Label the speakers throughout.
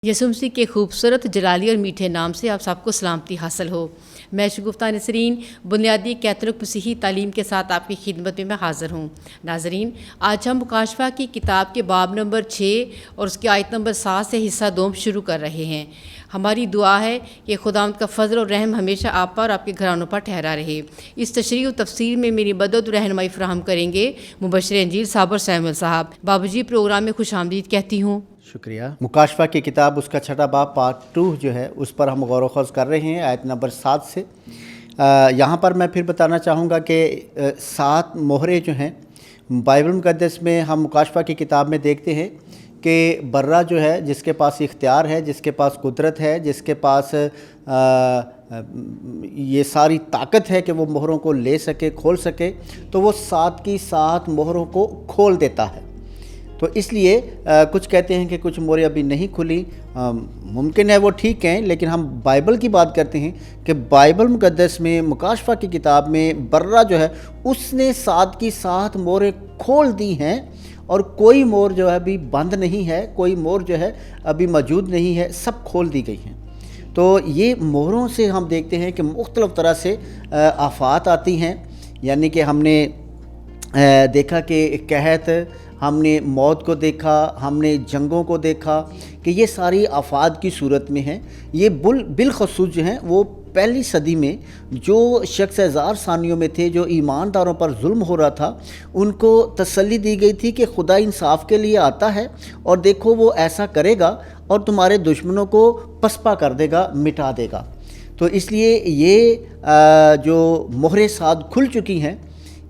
Speaker 1: यसुम मसीह के खूबसूरत जलाली और मीठे नाम से आप सबको सलामती हासिल हो। मैं शगुफ्ता नसरीन बुनियादी कैथोलिक मसीही तालीम के साथ आपकी खिदमत में मैं हाज़िर हूँ। नाजरीन, आज हम मुकाशफा की किताब के बाब नंबर 6 और उसकी आयत नंबर 7 से हिस्सा 2 शुरू कर रहे हैं। हमारी दुआ है कि खुदावंद का फजल और रहम हमेशा आप पर और आपके घरानों पर ठहरा रहे। इस तशरीह और तफसीर में मेरी मदद और रहनुमाई फराहम करेंगे मुबश्शिर इंजील साबर सैमुअल साहब। बाबूजी, प्रोग्राम में खुश आमदीद कहती हूँ।
Speaker 2: शुक्रिया। मुकाशफा की किताब उसका छठा बाब पार्ट 2 जो है उस पर हम गौर व ख़ौज़ कर रहे हैं आयत नंबर 7 से। यहाँ पर मैं फिर बताना चाहूँगा कि 7 मोहरें जो हैं बाइबल मुक़द्दस में हम मुकाशफा की किताब में देखते हैं कि बर्रा जो है, जिसके पास इख्तियार है, जिसके पास कुदरत है, जिसके पास ये सारी ताकत है कि वो मोहरों को ले सके, खोल सके, तो वो 7 की 7 मोहरों को खोल देता है। तो इसलिए कुछ कहते हैं कि कुछ मोहरें अभी नहीं खुली, मुमकिन है वो ठीक हैं, लेकिन हम बाइबल की बात करते हैं कि बाइबल मुक़द्दस में मुकाशफा की किताब में बर्रा जो है उसने 7 की 7 मोहरें खोल दी हैं और कोई मोहर जो है अभी बंद नहीं है, कोई मोहर जो है अभी मौजूद नहीं है, सब खोल दी गई हैं। तो ये मोहरों से हम देखते हैं कि मुख्तलिफ़ तरह से आफ़ात आती हैं, यानी कि हमने देखा कि कहत, हमने मौत को देखा, हमने जंगों को देखा कि ये सारी आफ़ात की सूरत में हैं। ये बिलखसूस जो हैं वो पहली सदी में जो शख्स हज़ार सानियों में थे, जो ईमानदारों पर जुल्म हो रहा था, उनको तसल्ली दी गई थी कि खुदा इंसाफ के लिए आता है और देखो वो ऐसा करेगा और तुम्हारे दुश्मनों को पसपा कर देगा, मिटा देगा। तो इसलिए ये जो मोहरे 7 खुल चुकी हैं,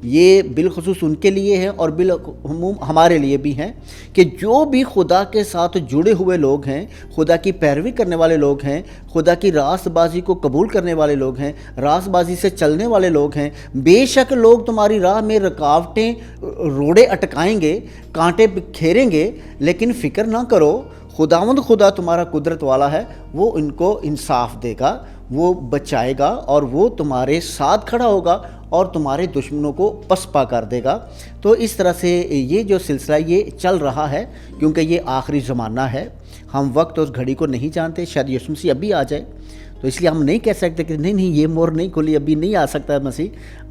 Speaker 2: ये बिलखसूस उनके लिए है और बिलअमूम हमारे लिए भी हैं कि जो भी खुदा के साथ जुड़े हुए लोग हैं, खुदा की पैरवी करने वाले लोग हैं, खुदा की रास्तबाजी को कबूल करने वाले लोग हैं, रास्तबाजी से चलने वाले लोग हैं। बेशक लोग तुम्हारी राह में रुकावटें, रोड़े अटकाएंगे, कांटे बिखेरेंगे, लेकिन फ़िक्र ना करो, खुदावंद खुदा तुम्हारा कुदरत वाला है, वो इनको इंसाफ देगा, वो बचाएगा और वो तुम्हारे साथ खड़ा होगा और तुम्हारे दुश्मनों को पसपा कर देगा। तो इस तरह से ये जो सिलसिला ये चल रहा है, क्योंकि ये आखिरी ज़माना है, हम वक्त और घड़ी को नहीं जानते, शायद यीशु मसीह अभी आ जाए, तो इसलिए हम नहीं कह सकते कि नहीं ये मोहर नहीं खुली, अभी नहीं आ सकता है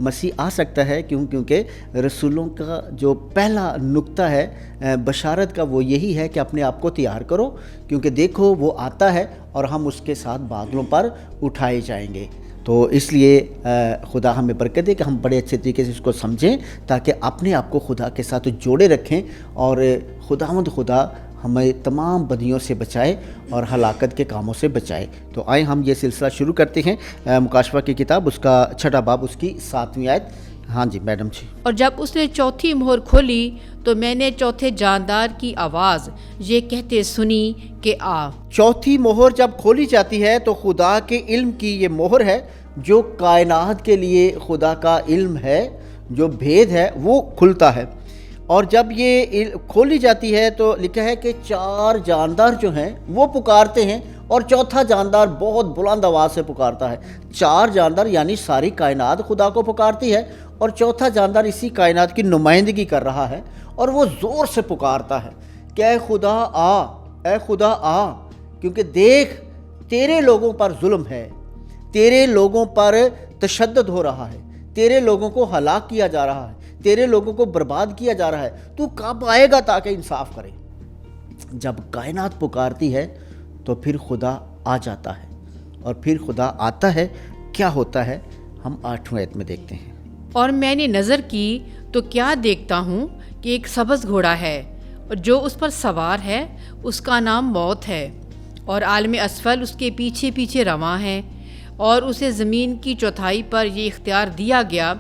Speaker 2: मसीह आ सकता है। क्योंकि रसूलों का जो पहला नुक्ता है बशारत का वो यही है कि अपने आप को तैयार करो, क्योंकि देखो वो आता है और हम उसके साथ बादलों पर उठाए जाएंगे। तो इसलिए खुदा हमें बरकत दे कि हम बड़े अच्छे तरीके से इसको समझें, ताकि अपने आप को खुदा के साथ जोड़े रखें और खुदावंद खुदा हमें तमाम बदियों से बचाए और हलाकत के कामों से बचाए। तो आए हम ये सिलसिला शुरू करते हैं मुकाशफा की किताब उसका छठा बाब उसकी 7वीं आयत। हाँ जी मैडम जी।
Speaker 1: और जब उसने चौथी मोहर खोली तो मैंने चौथे जानदार की आवाज़ ये कहते सुनी कि आ।
Speaker 2: चौथी मोहर जब खोली जाती है तो खुदा के इल्म की ये मोहर है, जो कायनात के लिए खुदा का इल्म है, जो भेद है वो खुलता है। और जब ये खोली जाती है तो लिखा है कि 4 जानदार जो हैं वो पुकारते हैं और चौथा जानदार बहुत बुलंद आवाज़ से पुकारता है। 4 जानदार यानी सारी कायनात खुदा को पुकारती है और चौथा जानदार इसी कायनात की नुमाइंदगी कर रहा है और वो ज़ोर से पुकारता है कि ऐ खुदा आ, ऐ खुदा आ, क्योंकि देख तेरे लोगों पर जुल्म है, तेरे लोगों पर तशद्दुद हो रहा है, तेरे लोगों को हलाक किया जा रहा है, तेरे लोगों को बर्बाद किया जा रहा है, तू कब आएगा ताकि इंसाफ करे। जब कायनात पुकारती है तो फिर खुदा आ जाता है और फिर खुदा आता है। क्या होता है हम 8वें आयत में देखते हैं।
Speaker 1: और मैंने नज़र की तो क्या देखता हूँ कि एक सब्ज़ घोड़ा है और जो उस पर सवार है उसका नाम मौत है और आलम असफल उसके पीछे पीछे रवां है। और उसे ज़मीन की चौथाई पर ये इख्तियार दिया गया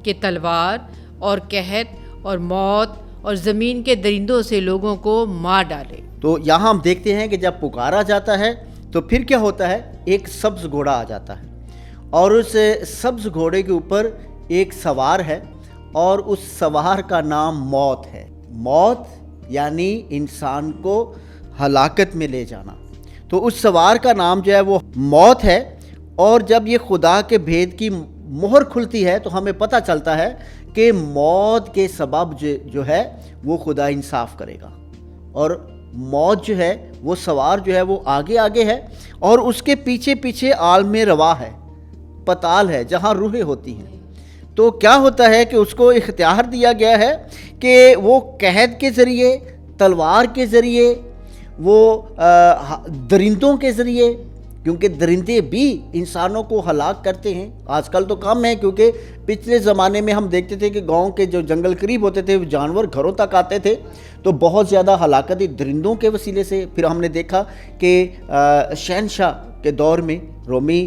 Speaker 1: कि तलवार और कहत और मौत और ज़मीन के दरिंदों से लोगों को मार डाले।
Speaker 2: तो यहाँ हम देखते हैं कि जब पुकारा जाता है तो फिर क्या होता है, एक सब्ज़ घोड़ा आ जाता है और उस सब्ज़ घोड़े के ऊपर एक सवार है और उस सवार का नाम मौत है। मौत यानी इंसान को हलाकत में ले जाना। तो उस सवार का नाम जो है वो मौत है। और जब ये खुदा के भेद की मोहर खुलती है तो हमें पता चलता है कि मौत के सबब जो है वो खुदा इंसाफ करेगा और موت جو ہے وہ سوار جو ہے وہ آگے آگے ہے اور اس کے پیچھے پیچھے عالم روا ہے، پتال ہے جہاں روحیں ہوتی ہیں۔ تو کیا ہوتا ہے کہ اس کو اختیار دیا گیا ہے کہ وہ قحط کے ذریعے، تلوار کے ذریعے، وہ درندوں کے ذریعے، کیونکہ درندے بھی انسانوں کو ہلاک کرتے ہیں۔ آج کل تو کم ہے، کیونکہ پچھلے زمانے میں ہم دیکھتے تھے کہ گاؤں کے جو جنگل قریب ہوتے تھے جانور گھروں تک آتے تھے، تو بہت زیادہ ہلاکت درندوں کے وسیلے سے۔ پھر ہم نے دیکھا کہ شہنشاہ کے دور میں رومی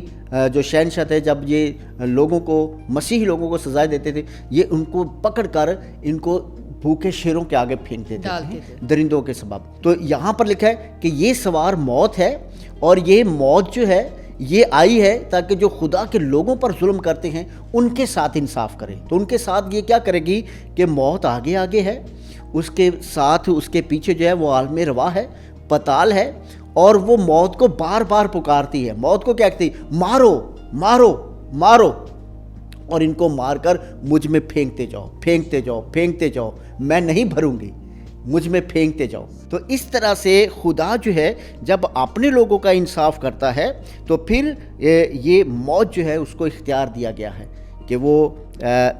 Speaker 2: جو شہنشاہ تھے، جب یہ لوگوں کو، مسیحی لوگوں کو سزائیں دیتے تھے، یہ ان کو پکڑ کر ان کو بھوکے شیروں کے آگے پھینک دیتے تھے درندوں کے سبب۔ تو یہاں پر لکھا ہے کہ یہ سوار موت ہے، اور یہ موت جو ہے یہ آئی ہے تاکہ جو خدا کے لوگوں پر ظلم کرتے ہیں ان کے ساتھ انصاف کرے۔ تو ان کے ساتھ یہ کیا کرے گی کہ موت آگے آگے ہے، اس کے ساتھ اس کے پیچھے جو ہے وہ عالم روا ہے، پتال ہے، اور وہ موت کو بار بار پکارتی ہے۔ موت کو کیا کہتی ہے؟ مارو مارو مارو، اور ان کو مار کر مجھ میں پھینکتے جاؤ، پھینکتے جاؤ، پھینکتے جاؤ، میں نہیں بھروں گی، مجھ میں پھینکتے جاؤ۔ تو اس طرح سے خدا جو ہے جب اپنے لوگوں کا انصاف کرتا ہے تو پھر یہ موت جو ہے اس کو اختیار دیا گیا ہے کہ وہ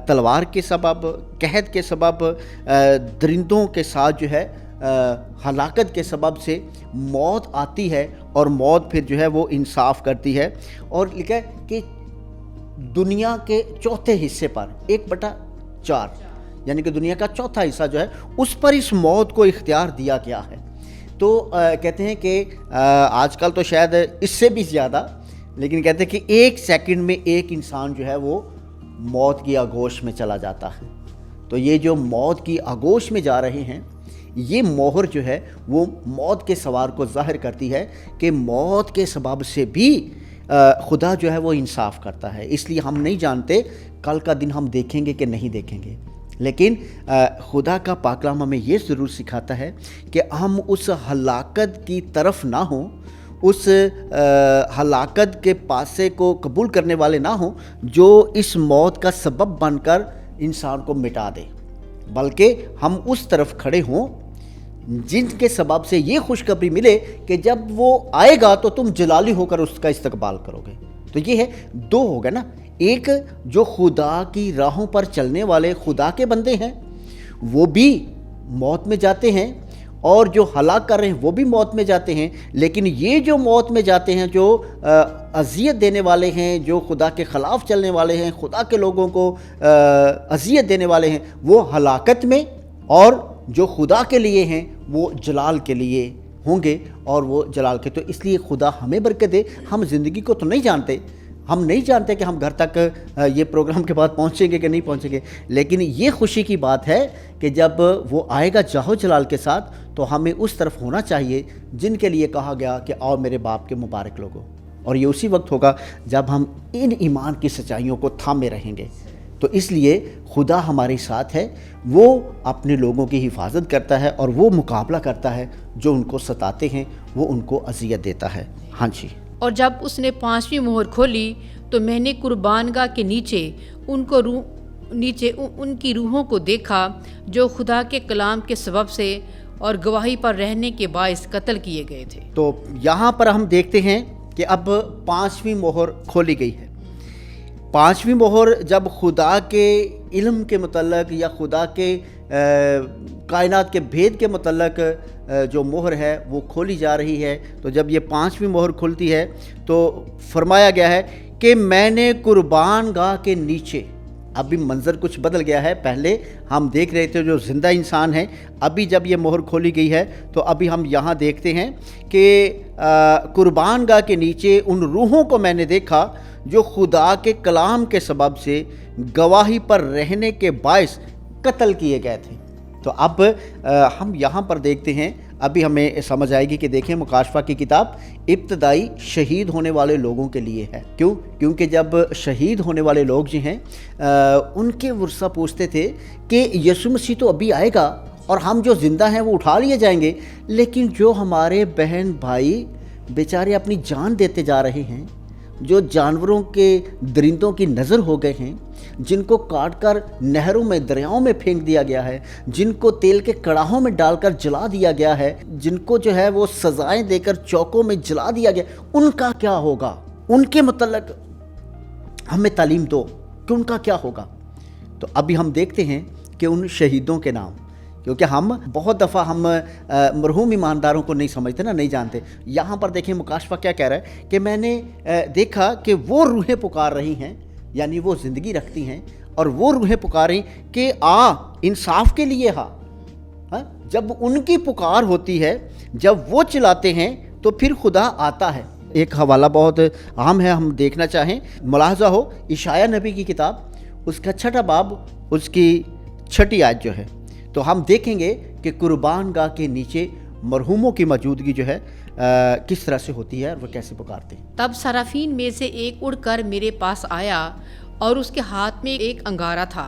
Speaker 2: تلوار کے سبب، قحط کے سبب، درندوں کے ساتھ جو ہے ہلاکت کے سبب سے موت آتی ہے، اور موت پھر جو ہے وہ انصاف کرتی ہے۔ اور لکھا ہے کہ دنیا کے چوتھے حصے پر 1/4، یعنی کہ دنیا کا چوتھا حصہ جو ہے اس پر اس موت کو اختیار دیا گیا ہے۔ تو کہتے ہیں کہ آج کل تو شاید اس سے بھی زیادہ، لیکن کہتے ہیں کہ 1 سیکنڈ میں ایک انسان جو ہے وہ موت کی آغوش میں چلا جاتا ہے۔ تو یہ جو موت کی آغوش میں جا رہے ہیں، یہ مہر جو ہے وہ موت کے سوار کو ظاہر کرتی ہے کہ موت کے سبب سے بھی خدا جو ہے وہ انصاف کرتا ہے۔ اس لیے ہم نہیں جانتے کل کا دن ہم دیکھیں گے کہ نہیں دیکھیں گے، لیکن خدا کا پاک کلام ہمیں یہ ضرور سکھاتا ہے کہ ہم اس ہلاکت کی طرف نہ ہوں، اس ہلاکت کے پاسے کو قبول کرنے والے نہ ہوں جو اس موت کا سبب بن کر انسان کو مٹا دے، بلکہ ہم اس طرف کھڑے ہوں جن کے سبب سے یہ خوشخبری ملے کہ جب وہ آئے گا تو تم جلالی ہو کر اس کا استقبال کرو گے۔ تو یہ ہے، 2 ہو گئے نا، ایک جو خدا کی راہوں پر چلنے والے خدا کے بندے ہیں وہ بھی موت میں جاتے ہیں، اور جو ہلاک کر رہے ہیں وہ بھی موت میں جاتے ہیں، لیکن یہ جو موت میں جاتے ہیں، جو اذیت دینے والے ہیں، جو خدا کے خلاف چلنے والے ہیں، خدا کے لوگوں کو اذیت دینے والے ہیں، وہ ہلاکت میں، اور جو خدا کے لیے ہیں وہ جلال کے لیے ہوں گے، اور وہ جلال کے۔ تو اس لیے خدا ہمیں برکت دے۔ ہم زندگی کو تو نہیں جانتے، ہم نہیں جانتے کہ ہم گھر تک یہ پروگرام کے بعد پہنچیں گے کہ نہیں پہنچیں گے، لیکن یہ خوشی کی بات ہے کہ جب وہ آئے گا جاہو جلال کے ساتھ تو ہمیں اس طرف ہونا چاہیے جن کے لیے کہا گیا کہ آؤ میرے باپ کے مبارک لوگوں، اور یہ اسی وقت ہوگا جب ہم ان ایمان کی سچائیوں کو تھامے رہیں گے۔ تو اس لیے خدا ہمارے ساتھ ہے، وہ اپنے لوگوں کی حفاظت کرتا ہے، اور وہ مقابلہ کرتا ہے جو ان کو ستاتے ہیں، وہ ان کو اذیت دیتا ہے۔ ہاں جی۔
Speaker 1: اور جب اس نے 5ویں مہر کھولی تو میں نے قربان گاہ کے نیچے ان کی روحوں کو دیکھا جو خدا کے کلام کے سبب سے اور گواہی پر رہنے کے باعث قتل کیے گئے تھے۔
Speaker 2: تو یہاں پر ہم دیکھتے ہیں کہ اب 5ویں مہر کھولی گئی ہے۔ 5ویں مہر جب خدا کے علم کے متعلق یا خدا کے کائنات کے بھید کے متعلق جو مہر ہے وہ کھولی جا رہی ہے، تو جب یہ 5ویں مہر کھلتی ہے تو فرمایا گیا ہے کہ میں نے قربان گاہ کے نیچے، ابھی منظر کچھ بدل گیا ہے، پہلے ہم دیکھ رہے تھے جو زندہ انسان ہیں، ابھی جب یہ مہر کھولی گئی ہے تو ابھی ہم یہاں دیکھتے ہیں کہ قربان گاہ کے نیچے ان روحوں کو میں نے دیکھا جو خدا کے کلام کے سبب سے گواہی پر رہنے کے باعث قتل کیے گئے تھے۔ تو اب ہم یہاں پر دیکھتے ہیں، ابھی ہمیں سمجھ آئے گی کہ دیکھیں مکاشفہ کی کتاب ابتدائی شہید ہونے والے لوگوں کے لیے ہے۔ کیونکہ جب شہید ہونے والے لوگ جو ہیں ان کے ورثہ پوچھتے تھے کہ یسوع مسیح تو ابھی آئے گا اور ہم جو زندہ ہیں وہ اٹھا لیے جائیں گے، لیکن جو ہمارے بہن بھائی بیچارے اپنی جان دیتے جا رہے ہیں जो जानवरों के दरिंदों की नज़र हो गए हैं, जिनको काट कर नहरों में दरियाओं में फेंक दिया गया है, जिनको तेल के कड़ाहों में डालकर जला दिया गया है, जिनको जो है वो सजाएं देकर चौकों में जला दिया गया, उनका क्या होगा? उनके मतलब हमें तालीम दो कि उनका क्या होगा। तो अभी हम देखते हैं कि उन शहीदों के नाम, क्योंकि हम बहुत दफ़ा हम मरहूम ईमानदारों को नहीं समझते ना, नहीं जानते। यहाँ पर देखें मुकाशफा क्या कह रहा है कि मैंने देखा कि वो रूहें पुकार रही हैं, यानी वो ज़िंदगी रखती हैं, और वो रूहें पुकार रही कि इंसाफ के लिए जब उनकी पुकार होती है, जब वो चिल्लाते हैं तो फिर खुदा आता है। एक हवाला बहुत आम है, हम देखना चाहें, मुलाहजा हो इशाया नबी की किताब, उसका 6 बाब, उसकी 6 आयत जो है, तो हम देखेंगे कि कुर्बान गाह के नीचे मरहूमों की मौजूदगी जो है किस तरह से होती है और वो कैसे पुकारते हैं।
Speaker 1: तब सराफीन में से एक उड़कर मेरे पास आया और उसके हाथ में एक अंगारा था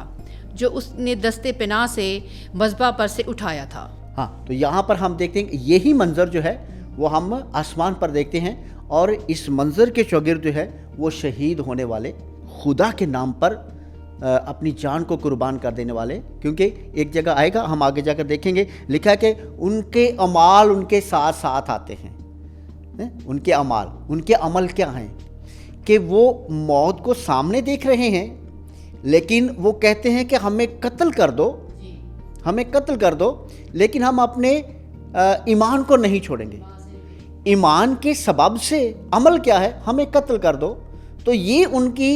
Speaker 1: जो उसने दस्ते पनाह से मज़बा पर से उठाया था।
Speaker 2: हाँ, तो यहाँ पर हम देखते हैं यही मंजर जो है वो हम आसमान पर देखते हैं, और इस मंजर के चौगिर्द जो है वो शहीद होने वाले, खुदा के नाम पर अपनी जान को कुर्बान कर देने वाले, क्योंकि एक जगह आएगा, हम आगे जाकर देखेंगे, लिखा है कि उनके अमाल उनके साथ साथ आते हैं। उनके अमाल, उनके अमल क्या हैं कि वो मौत को सामने देख रहे हैं, लेकिन वो कहते हैं कि हमें कत्ल कर दो, हमें कत्ल कर दो, लेकिन हम अपने ईमान को नहीं छोड़ेंगे। ईमान के सबब से अमल क्या है? हमें कत्ल कर दो। तो ये उनकी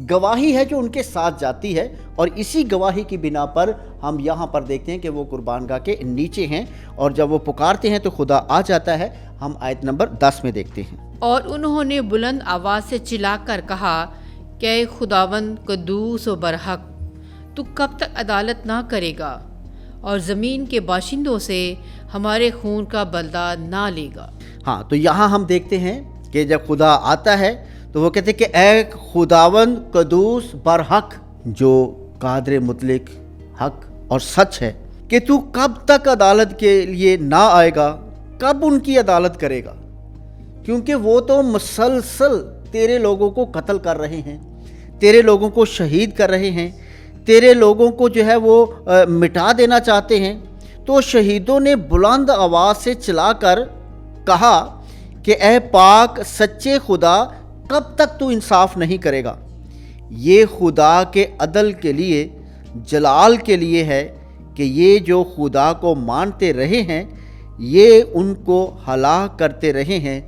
Speaker 2: गवाही है जो उनके साथ जाती है, और इसी गवाही की बिना पर हम यहाँ पर देखते हैं कि वो कुर्बानगाह के नीचे हैं, और जब वो पुकारते हैं तो खुदा आ जाता है। हम आयत नंबर 10 में देखते हैं।
Speaker 1: और उन्होंने बुलंद आवाज़ से चिल्लाकर कहा कि खुदावंद कद्दूस व बरहक, तू कब तक अदालत ना करेगा और ज़मीन के बाशिंदों से हमारे खून का बदला ना लेगा।
Speaker 2: हाँ, तो यहाँ हम देखते हैं कि जब खुदा आता है तो वो कहते हैं कि ऐ खुदावंद कद्दूस बरहक, जो कादर मुतलक हक और सच है, कि तू कब तक अदालत के लिए ना आएगा, कब उनकी अदालत करेगा, क्योंकि वो तो मुसलसल तेरे लोगों को कत्ल कर रहे हैं, तेरे लोगों को शहीद कर रहे हैं, तेरे लोगों को जो है वो मिटा देना चाहते हैं। तो शहीदों ने बुलंद आवाज़ से चिल्लाकर कहा कि ऐ पाक सच्चे खुदा, कब तक तू इंसाफ नहीं करेगा। ये खुदा के अदल के लिए, जलाल के लिए है कि ये जो खुदा को मानते रहे हैं, ये उनको हलाक करते रहे हैं,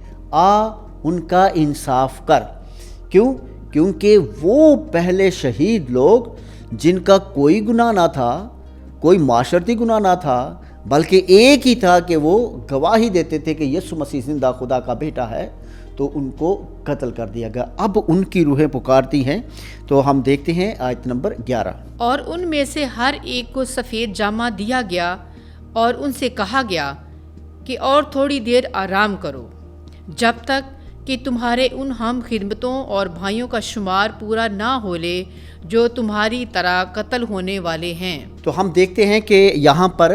Speaker 2: उनका इंसाफ कर। क्यों? क्योंकि वो पहले शहीद लोग जिनका कोई गुनाह ना था, कोई माशरती गुनाह ना था, बल्कि एक ही था कि वो गवाही देते थे कि यीशु मसीह जिंदा खुदा का बेटा है, तो उनको कत्ल कर दिया गया। अब उनकी रूहें पुकारती हैं। तो हम देखते हैं आयत नंबर 11।
Speaker 1: और उनमें से हर एक को सफ़ेद जामा दिया गया और उनसे कहा गया कि और थोड़ी देर आराम करो, जब तक कि तुम्हारे उन हम खिदमतों और भाइयों का शुमार पूरा ना हो ले जो तुम्हारी तरह कत्ल होने वाले हैं।
Speaker 2: तो हम देखते हैं कि यहाँ पर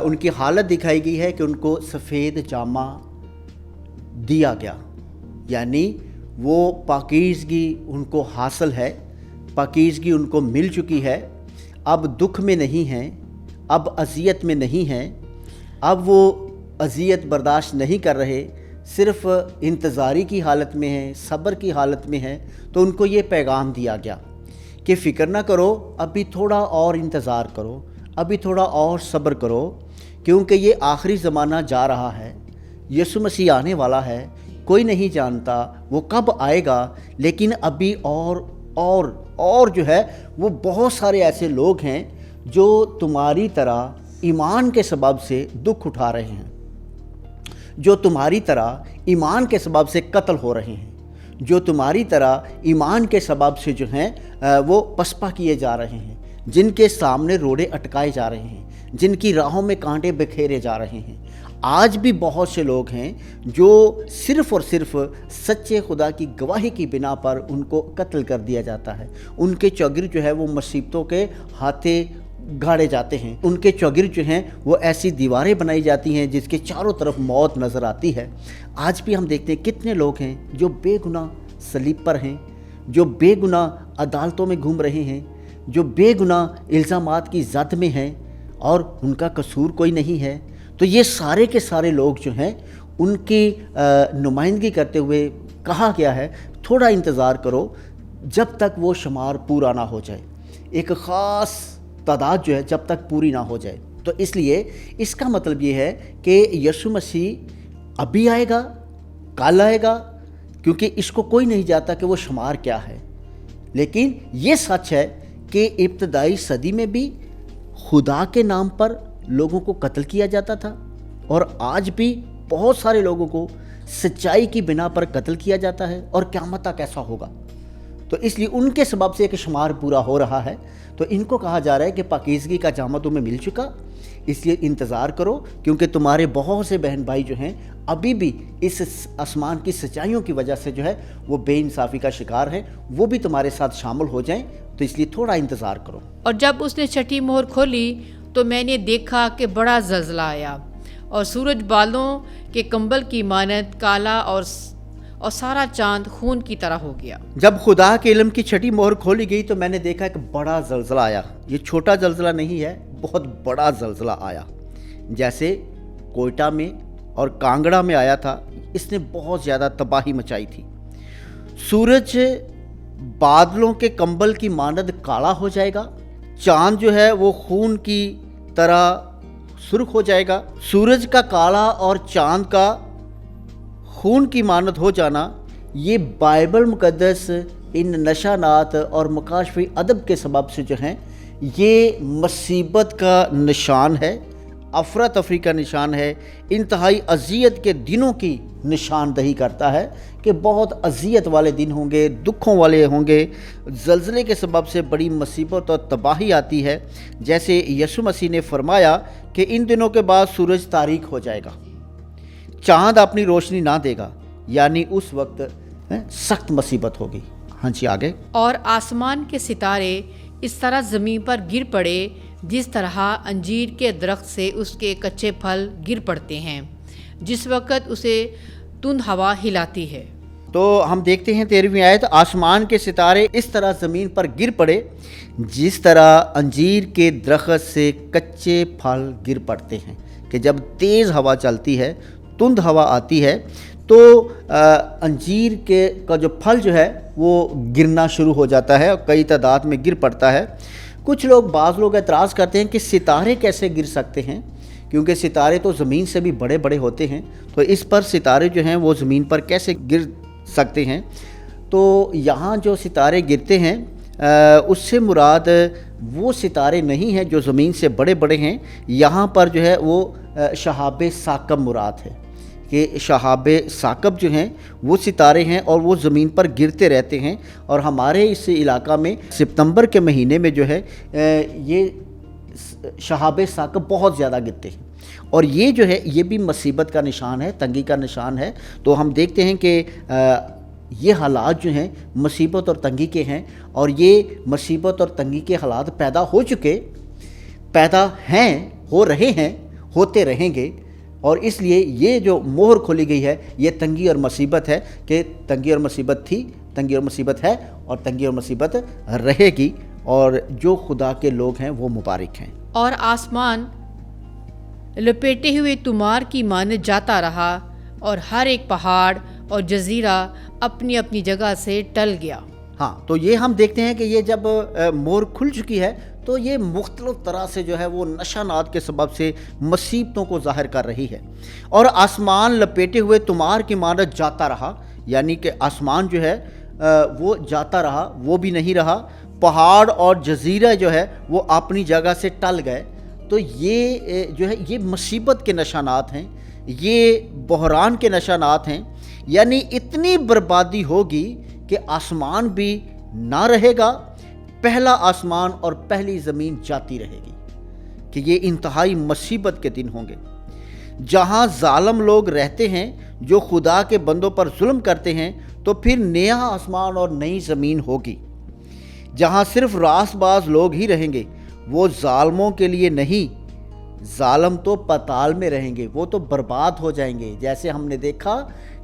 Speaker 2: उनकी हालत दिखाई गई है कि उनको सफ़ेद जामा दिया गया, यानी वो पाकीज़गी उनको हासिल है, पाकीज़गी उनको मिल चुकी है। अब दुख में नहीं हैं, अब अज़ियत में नहीं हैं, अब वो अज़ियत बर्दाश्त नहीं कर रहे, सिर्फ़ इंतज़ारी की हालत में हैं, सब्र की हालत में हैं। तो उनको ये पैगाम दिया गया कि फ़िक्र ना करो, अभी थोड़ा और इंतज़ार करो, अभी थोड़ा और सब्र करो, क्योंकि ये आखिरी ज़माना जा रहा है, यीशु मसीह आने वाला है, कोई नहीं जानता वो कब आएगा, लेकिन अभी और जो है वो बहुत सारे ऐसे लोग हैं जो तुम्हारी तरह ईमान के सबब से दुख उठा रहे हैं, जो तुम्हारी तरह ईमान के सबब से कत्ल हो रहे हैं, जो तुम्हारी तरह ईमान के सबब से जो हैं वो पसपा किए जा रहे हैं, जिनके सामने रोड़े अटकाए जा रहे हैं, जिनकी राहों में कांटे बिखेरे जा रहे हैं। आज भी बहुत से लोग हैं जो सिर्फ़ और सिर्फ सच्चे खुदा की गवाही की बिना पर उनको कत्ल कर दिया जाता है। उनके चौगिर्द जो है वो मुसीबतों के हाथे गाड़े जाते हैं, उनके चौगिर्द जो हैं वो ऐसी दीवारें बनाई जाती हैं जिसके चारों तरफ मौत नज़र आती है। आज भी हम देखते हैं कितने लोग हैं जो बेगुनाह सलीब पर हैं, जो बेगुनाह अदालतों में घूम रहे हैं, जो बेगुनाह इल्ज़ामात की ज़द में हैं और उनका कसूर कोई नहीं है, तो ये सारे के सारे लोग जो हैं उनकी नुमाइंदगी करते हुए कहा गया है थोड़ा इंतज़ार करो जब तक वो शुमार पूरा ना हो जाए, एक ख़ास तादाद जो है जब तक पूरी ना हो जाए। तो इसलिए इसका मतलब ये है कि यीशु मसीह अभी आएगा, कल आएगा, क्योंकि इसको कोई नहीं जानता कि वो शुमार क्या है। लेकिन ये सच है कि इब्तदाई सदी में भी खुदा के नाम पर लोगों को कत्ल किया जाता था और आज भी बहुत सारे लोगों को सच्चाई की बिना पर कत्ल किया जाता है और क़यामत तक ऐसा होगा। तो इसलिए उनके सबब से एक शुमार पूरा हो रहा है। तो इनको कहा जा रहा है कि पाकीज़गी का जामा तुम्हें मिल चुका, इसलिए इंतज़ार करो, क्योंकि तुम्हारे बहुत से बहन भाई जो हैं अभी भी इस आसमान की सच्चाइयों की वजह से जो है वो बेइंसाफ़ी का शिकार हैं, वो भी तुम्हारे साथ शामिल हो जाएं। तो इसलिए थोड़ा इंतज़ार करो।
Speaker 1: और जब उसने छठी मोहर खोली तो मैंने देखा कि बड़ा ज़लज़ला आया और सूरज बालों के कंबल की मानद काला और सारा चांद खून की तरह हो गया।
Speaker 2: जब खुदा के इल्म की छठी मोहर खोली गई तो मैंने देखा एक बड़ा ज़लज़ला आया। ये छोटा ज़लज़ला नहीं है, बहुत बड़ा ज़लज़ला आया, जैसे कोयटा में और कांगड़ा में आया था। इसने बहुत ज़्यादा तबाही मचाई थी। सूरज बादलों के कंबल की मानद काला हो जाएगा, चांद जो है वो खून की तरह सुर्ख हो जाएगा। सूरज का काला और चांद का खून की मानद हो जाना, ये बाइबल मुक़द्दस इन नशानात और मुकाशफी अदब के सबब से जो हैं ये मुसीबत का निशान है, अफरा तफरी का निशान है, इंतहाई अज़ियत के दिनों की निशानदही करता है कि बहुत अज़ियत वाले दिन होंगे, दुखों वाले होंगे। ज़लज़ले के सबब से बड़ी मुसीबत और तबाही आती है, जैसे यीशु मसीह ने फरमाया कि इन दिनों के बाद सूरज तारीक हो जाएगा, चाँद अपनी रोशनी ना देगा, यानी उस वक्त सख्त मुसीबत होगी। हाँ जी, आगे।
Speaker 1: और आसमान के सितारे इस तरह ज़मीन पर गिर पड़े जिस तरह अंजीर के दरख्त से उसके कच्चे फल गिर पड़ते हैं जिस वक़्त उसे तुंद हवा हिलाती है।
Speaker 2: तो हम देखते हैं 13वीं आयत, आसमान के सितारे इस तरह ज़मीन पर गिर पड़े जिस तरह अंजीर के दरख्त से कच्चे फल गिर पड़ते हैं, कि जब तेज़ हवा चलती है, तुंद हवा आती है, तो अंजीर के का जो फल जो है वो गिरना शुरू हो जाता है और कई तादाद में गिर पड़ता है। कुछ लोग, बाज़ लोग एतराज़ करते हैं कि सितारे कैसे गिर सकते हैं, क्योंकि सितारे तो ज़मीन से भी बड़े बड़े होते हैं, तो इस पर सितारे जो हैं वो ज़मीन पर कैसे गिर सकते हैं। तो यहाँ जो सितारे गिरते हैं उससे मुराद वो सितारे नहीं हैं जो ज़मीन से बड़े बड़े हैं। यहाँ पर जो है वो शहाब साकब मुराद है कि शहाब साकब जो हैं वो सितारे हैं और वो ज़मीन पर गिरते रहते हैं। और हमारे इस इलाका में सितंबर के महीने में जो है ये शहाब साकब बहुत ज़्यादा गिरते हैं और ये जो है ये भी मुसीबत का निशान है, तंगी का निशान है। तो हम देखते हैं कि ये हालात जो हैं मुसीबत और तंगी के हैं और ये मुसीबत और तंगी के हालात पैदा हो चुके, पैदा हैं, हो रहे हैं, होते रहेंगे। और इसलिए ये जो मोहर खोली गई है ये तंगी और मुसीबत है कि तंगी और मुसीबत थी, तंगी और मुसीबत है और तंगी और मुसीबत रहेगी। और जो खुदा के लोग हैं वो मुबारक हैं।
Speaker 1: और आसमान लपेटे हुए तुमार की मानद जाता रहा और हर एक पहाड़ और जजीरा अपनी अपनी जगह से टल गया।
Speaker 2: हाँ, तो ये हम देखते हैं कि ये जब मोहर खुल चुकी है तो ये मुख्तलिफ तरह से जो है वो नशानात के सबब से मुसीबतों को ज़ाहिर कर रही है। और आसमान लपेटे हुए तुमार की मानद जाता रहा, यानी कि आसमान जो है वो जाता रहा, वो भी नहीं रहा। पहाड़ और जजीरा जो है वो अपनी जगह से टल गए। तो ये जो है ये मुसीबत के निशानात हैं, ये बहरान के निशानात हैं, यानी इतनी बर्बादी होगी कि आसमान भी ना रहेगा, पहला आसमान और पहली ज़मीन जाती रहेगी, कि ये इंतहाई मुसीबत के दिन होंगे। जहाँ ज़ालिम लोग रहते हैं जो खुदा के बंदों पर जुल्म करते हैं, तो फिर नया आसमान और नई ज़मीन होगी। जहाँ सिर्फ रासबाज लोग ही रहेंगे, वो ज़ालिमों के लिए नहीं, ज़ालिम तो पताल में रहेंगे, वो तो बर्बाद हो जाएंगे। जैसे हमने देखा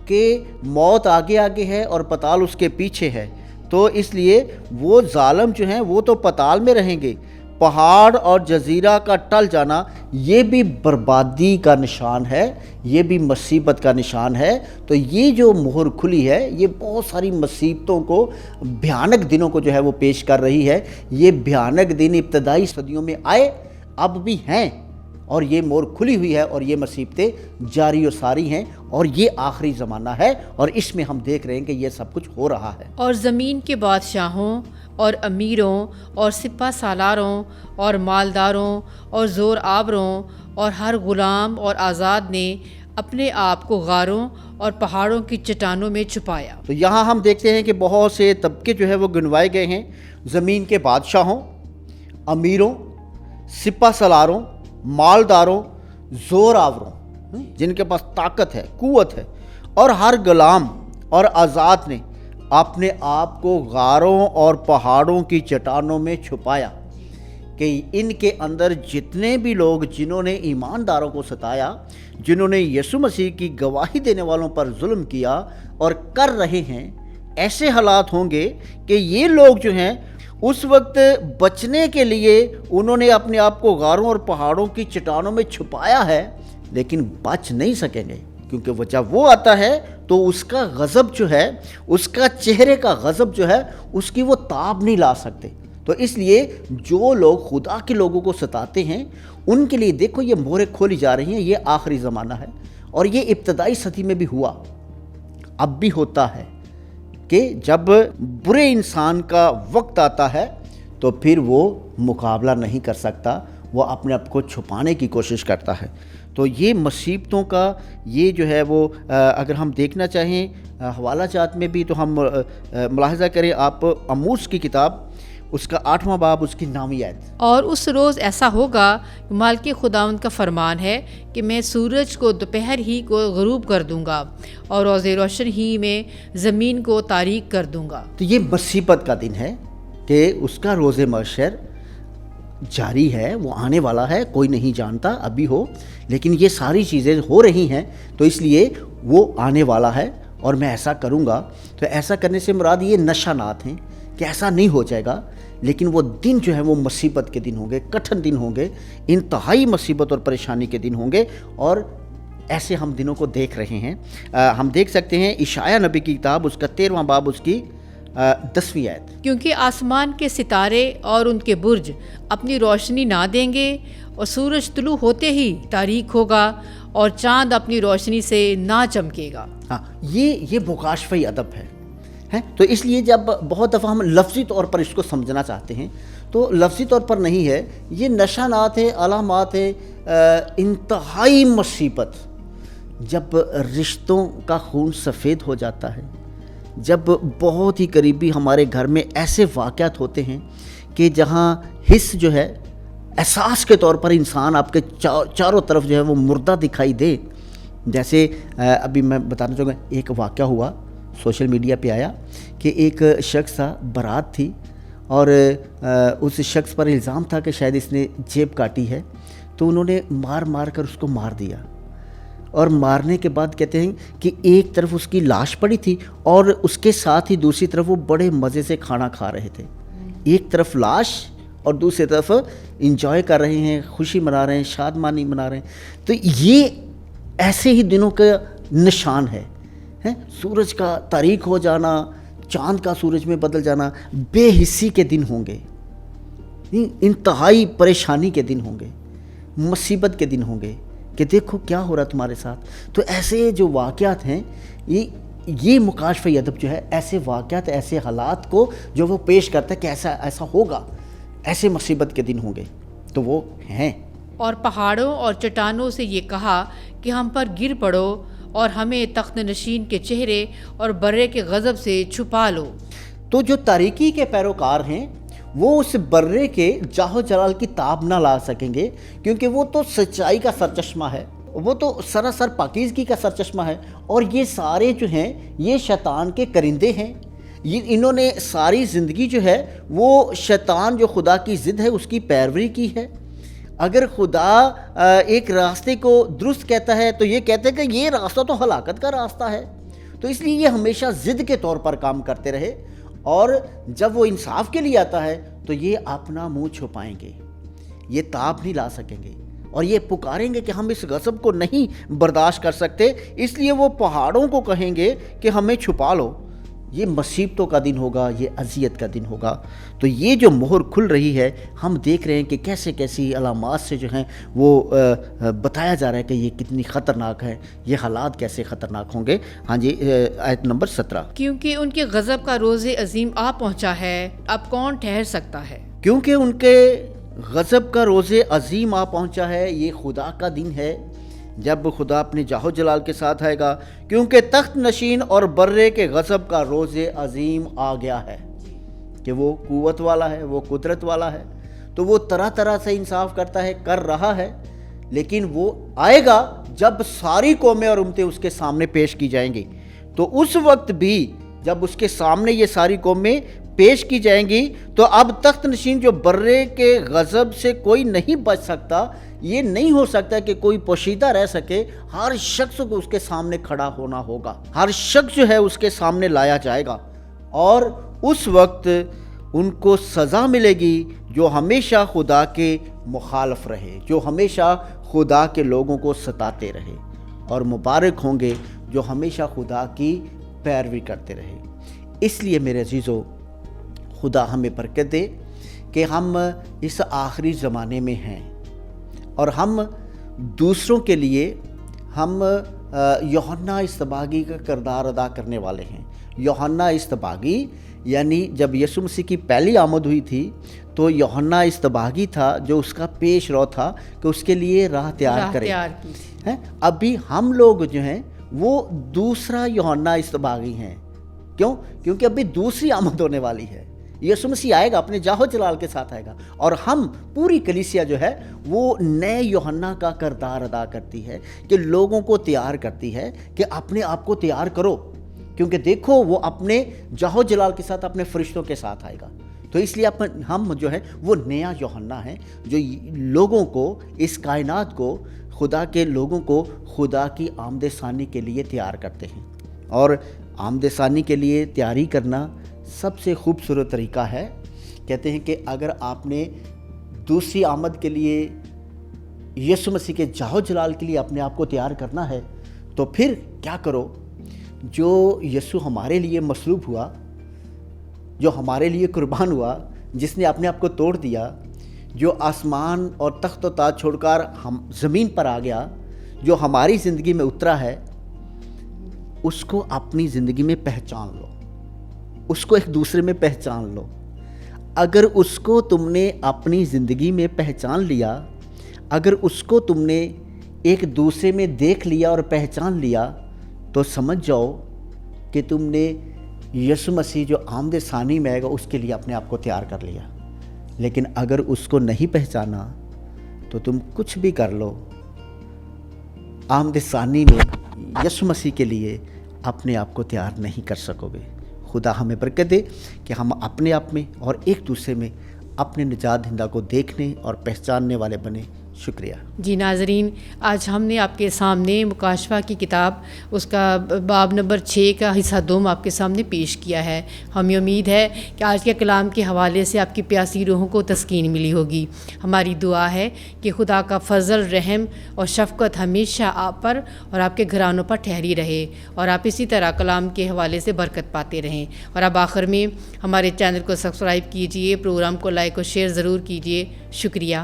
Speaker 2: کہ موت آگے آگے ہے اور پتال اس کے پیچھے ہے، تو اس لیے وہ ظالم جو ہیں وہ تو پتال میں رہیں گے۔ پہاڑ اور جزیرہ کا ٹل جانا یہ بھی بربادی کا نشان ہے، یہ بھی مصیبت کا نشان ہے۔ تو یہ جو مہر کھلی ہے یہ بہت ساری مصیبتوں کو، بھیانک دنوں کو جو ہے وہ پیش کر رہی ہے۔ یہ بھیانک دن ابتدائی صدیوں میں آئے، اب بھی ہیں، اور یہ مہر کھلی ہوئی ہے اور یہ مصیبتیں جاری اور ساری ہیں، اور یہ آخری زمانہ ہے، اور اس میں ہم دیکھ رہے ہیں کہ یہ سب کچھ ہو رہا ہے۔
Speaker 1: اور زمین کے بادشاہوں اور امیروں اور سپہ سالاروں اور مالداروں اور زور آوروں اور ہر غلام اور آزاد نے اپنے آپ کو غاروں اور پہاڑوں کی چٹانوں میں چھپایا۔
Speaker 2: تو یہاں ہم دیکھتے ہیں کہ بہت سے طبقے جو ہے وہ گنوائے گئے ہیں، زمین کے بادشاہوں، امیروں، سپہ سالاروں، مالداروں، زور آوروں، جن کے پاس طاقت ہے، قوت ہے، اور ہر غلام اور آزاد نے اپنے آپ کو غاروں اور پہاڑوں کی چٹانوں میں چھپایا، کہ ان کے اندر جتنے بھی لوگ جنہوں نے ایمانداروں کو ستایا، جنہوں نے یسوع مسیح کی گواہی دینے والوں پر ظلم کیا اور کر رہے ہیں، ایسے حالات ہوں گے کہ یہ لوگ جو ہیں اس وقت بچنے کے لیے انہوں نے اپنے آپ کو غاروں اور پہاڑوں کی چٹانوں میں چھپایا ہے، لیکن بچ نہیں سکیں گے، کیونکہ وہ جب وہ آتا ہے تو اس کا غضب جو ہے، اس کا چہرے کا غضب جو ہے، اس کی وہ تاب نہیں لا سکتے۔ تو اس لیے جو لوگ خدا کے لوگوں کو ستاتے ہیں ان کے لیے دیکھو یہ مہریں کھولی جا رہی ہیں۔ یہ آخری زمانہ ہے، اور یہ ابتدائی صدی میں بھی ہوا، اب بھی ہوتا ہے، کہ جب برے انسان کا وقت آتا ہے تو پھر وہ مقابلہ نہیں کر سکتا، وہ اپنے آپ کو چھپانے کی کوشش کرتا ہے۔ تو یہ مصیبتوں کا یہ جو ہے وہ اگر ہم دیکھنا چاہیں حوالہ جات میں بھی تو ہم ملاحظہ کریں، آپ آموس کی کتاب اس کا 8واں باب اس کی 9ویں آیت۔
Speaker 1: اور اس روز ایسا ہوگا، مالک خداوند کا فرمان ہے کہ میں سورج کو دوپہر ہی کو غروب کر دوں گا اور روز روشن ہی میں زمین کو تاریک کر دوں گا۔
Speaker 2: تو یہ مصیبت کا دن ہے کہ اس کا روز محشر جاری ہے، وہ آنے والا ہے، کوئی نہیں جانتا ابھی ہو، لیکن یہ ساری چیزیں ہو رہی ہیں، تو اس لیے وہ آنے والا ہے اور میں ایسا کروں گا۔ تو ایسا کرنے سے مراد یہ نشانات ہیں کہ ایسا نہیں ہو جائے گا، لیکن وہ دن جو ہے وہ مصیبت کے دن ہوں گے، کٹھن دن ہوں گے، انتہائی مصیبت اور پریشانی کے دن ہوں گے، اور ایسے ہم دنوں کو دیکھ رہے ہیں۔ ہم دیکھ سکتے ہیں اشعیاء نبی کی کتاب اس کا 13واں باب اس کی 10ویں آیت۔
Speaker 1: کیونکہ آسمان کے ستارے اور ان کے برج اپنی روشنی نہ دیں گے، اور سورج طلوع ہوتے ہی تاریک ہوگا، اور چاند اپنی روشنی سے نہ چمکے گا۔
Speaker 2: ہاں، یہ مکاشفہ ادب ہے۔ تو اس لیے جب بہت دفعہ ہم لفظی طور پر اس کو سمجھنا چاہتے ہیں تو لفظی طور پر نہیں ہے، یہ نشانات ہیں، علامات ہیں، انتہائی مصیبت۔ جب رشتوں کا خون سفید ہو جاتا ہے، جب بہت ہی قریبی ہمارے گھر میں ایسے واقعات ہوتے ہیں کہ جہاں حس جو ہے، احساس کے طور پر انسان آپ کے چاروں طرف جو ہے وہ مردہ دکھائی دے۔ جیسے ابھی میں بتانا چاہوں گا، ایک واقعہ ہوا، سوشل میڈیا پہ آیا کہ ایک شخص تھا، بارات تھی، اور اس شخص پر الزام تھا کہ شاید اس نے جیب کاٹی ہے، تو انہوں نے مار کر اس کو مار دیا، اور مارنے کے بعد کہتے ہیں کہ ایک طرف اس کی لاش پڑی تھی اور اس کے ساتھ ہی دوسری طرف وہ بڑے مزے سے کھانا کھا رہے تھے۔ ایک طرف لاش اور دوسری طرف انجوائے کر رہے ہیں، خوشی منا رہے ہیں، شادمانی منا رہے ہیں۔ تو یہ ایسے ہی دنوں کا نشان ہے، سورج کا تاریک ہو جانا، چاند کا سورج میں بدل جانا، بے حسی کے دن ہوں گے، انتہائی پریشانی کے دن ہوں گے، مصیبت کے دن ہوں گے کہ دیکھو کیا ہو رہا تمہارے ساتھ۔ تو ایسے جو واقعات ہیں، یہ مکاشفہ ادب جو ہے ایسے واقعات، ایسے حالات کو جو وہ پیش کرتا ہے کہ ایسا ہوگا، ایسے مصیبت کے دن ہوں گے، تو وہ ہیں۔
Speaker 1: اور پہاڑوں اور چٹانوں سے یہ کہا کہ ہم پر گر پڑو اور ہمیں تخت نشین کے چہرے اور برے کے غضب سے چھپا لو۔
Speaker 2: تو جو تاریکی کے پیروکار ہیں وہ اس برے کے جاہ و جلال کی تاب نہ لا سکیں گے، کیونکہ وہ تو سچائی کا سرچشمہ ہے، وہ تو سراسر پاکیزگی کا سرچشمہ ہے، اور یہ سارے جو ہیں یہ شیطان کے کرندے ہیں۔ انہوں نے ساری زندگی جو ہے وہ شیطان جو خدا کی ضد ہے اس کی پیروی کی ہے۔ اگر خدا ایک راستے کو درست کہتا ہے تو یہ کہتے ہیں کہ یہ راستہ تو ہلاکت کا راستہ ہے، تو اس لیے یہ ہمیشہ ضد کے طور پر کام کرتے رہے، اور جب وہ انصاف کے لیے آتا ہے تو یہ اپنا منہ چھپائیں گے، یہ تاب نہیں لا سکیں گے، اور یہ پکاریں گے کہ ہم اس غضب کو نہیں برداشت کر سکتے، اس لیے وہ پہاڑوں کو کہیں گے کہ ہمیں چھپا لو۔ یہ مصیبتوں کا دن ہوگا، یہ اذیت کا دن ہوگا۔ تو یہ جو مہر کھل رہی ہے، ہم دیکھ رہے ہیں کہ کیسے کیسی علامات سے جو ہیں وہ بتایا جا رہا ہے کہ یہ کتنی خطرناک ہے، یہ حالات کیسے خطرناک ہوں گے۔ ہاں جی، آیت نمبر 17۔
Speaker 1: کیونکہ ان کے غضب کا روز عظیم آ پہنچا ہے، اب کون ٹھہر سکتا ہے؟
Speaker 2: کیونکہ ان کے غضب کا روز عظیم آ پہنچا ہے، یہ خدا کا دن ہے جب خدا اپنے جاہ و جلال کے ساتھ آئے گا، کیونکہ تخت نشین اور برے کے غضب کا روز عظیم آ گیا ہے، کہ وہ قوت والا ہے، وہ قدرت والا ہے، تو وہ طرح طرح سے انصاف کرتا ہے، کر رہا ہے، لیکن وہ آئے گا جب ساری قومیں اور امتیں اس کے سامنے پیش کی جائیں گی۔ تو اس وقت بھی جب اس کے سامنے یہ ساری قومیں پیش کی جائیں گی، تو اب تخت نشین جو برے کے غضب سے کوئی نہیں بچ سکتا، یہ نہیں ہو سکتا کہ کوئی پوشیدہ رہ سکے، ہر شخص کو اس کے سامنے کھڑا ہونا ہوگا، ہر شخص جو ہے اس کے سامنے لایا جائے گا، اور اس وقت ان کو سزا ملے گی جو ہمیشہ خدا کے مخالف رہے، جو ہمیشہ خدا کے لوگوں کو ستاتے رہے، اور مبارک ہوں گے جو ہمیشہ خدا کی پیروی کرتے رہے۔ اس لیے میرے عزیزو، خدا ہمیں برکت دے کہ ہم اس آخری زمانے میں ہیں، اور ہم دوسروں کے لیے ہم یوحنا اصطباغی کا کردار ادا کرنے والے ہیں۔ یوحنا اصطباغی یعنی جب یسوع مسیح کی پہلی آمد ہوئی تھی تو یوحنا اصطباغی تھا جو اس کا پیش رو تھا کہ اس کے لیے راہ تیار کرے۔ ابھی ہم لوگ جو ہیں وہ دوسرا یوحنا اصطباغی ہیں۔ کیوں؟ کیونکہ ابھی دوسری آمد ہونے والی ہے، یسوع مسیح آئے گا، اپنے جاہ و جلال کے ساتھ آئے گا، اور ہم پوری کلیسیا جو ہے وہ نئے یوحنا کا کردار ادا کرتی ہے کہ لوگوں کو تیار کرتی ہے کہ اپنے آپ کو تیار کرو، کیونکہ دیکھو وہ اپنے جاہ و جلال کے ساتھ اپنے فرشتوں کے ساتھ آئے گا۔ تو اس لیے ہم جو ہے وہ نیا یوحنا ہے جو لوگوں کو، اس کائنات کو، خدا کے لوگوں کو خدا کی آمد ثانی کے لیے تیار کرتے ہیں۔ اور آمد ثانی کے لیے تیاری کرنا سب سے خوبصورت طریقہ ہے۔ کہتے ہیں کہ اگر آپ نے دوسری آمد کے لیے، یسوع مسیح کے جاہ و جلال کے لیے اپنے آپ کو تیار کرنا ہے تو پھر کیا کرو؟ جو یسوع ہمارے لیے مصلوب ہوا، جو ہمارے لیے قربان ہوا، جس نے اپنے آپ کو توڑ دیا، جو آسمان اور تخت و تاج چھوڑ کر ہم زمین پر آ گیا، جو ہماری زندگی میں اترا ہے، اس کو اپنی زندگی میں پہچان لو، اس کو ایک دوسرے میں پہچان لو۔ اگر اس کو تم نے اپنی زندگی میں پہچان لیا، اگر اس کو تم نے ایک دوسرے میں دیکھ لیا اور پہچان لیا، تو سمجھ جاؤ کہ تم نے یسوع مسیح جو آمد ثانی میں آئے گا اس کے لیے اپنے آپ کو تیار کر لیا۔ لیکن اگر اس کو نہیں پہچانا تو تم کچھ بھی کر لو، آمد ثانی میں یسوع مسیح کے لیے اپنے آپ کو تیار نہیں کر سکو گے۔ خدا ہمیں برکت دے کہ ہم اپنے آپ میں اور ایک دوسرے میں اپنے نجات دہندہ کو دیکھنے اور پہچاننے والے بنے۔ شکریہ
Speaker 1: جی ناظرین، آج ہم نے آپ کے سامنے مکاشفہ کی کتاب اس کا باب نمبر 6 کا حصہ 2 آپ کے سامنے پیش کیا ہے۔ ہمیں امید ہے کہ آج کے کلام کے حوالے سے آپ کی پیاسی روحوں کو تسکین ملی ہوگی۔ ہماری دعا ہے کہ خدا کا فضل، رحم اور شفقت ہمیشہ آپ پر اور آپ کے گھرانوں پر ٹھہری رہے، اور آپ اسی طرح کلام کے حوالے سے برکت پاتے رہیں۔ اور اب آخر میں ہمارے چینل کو سبسکرائب کیجئے، پروگرام کو لائک اور شیئر ضرور کیجئے۔ شکریہ۔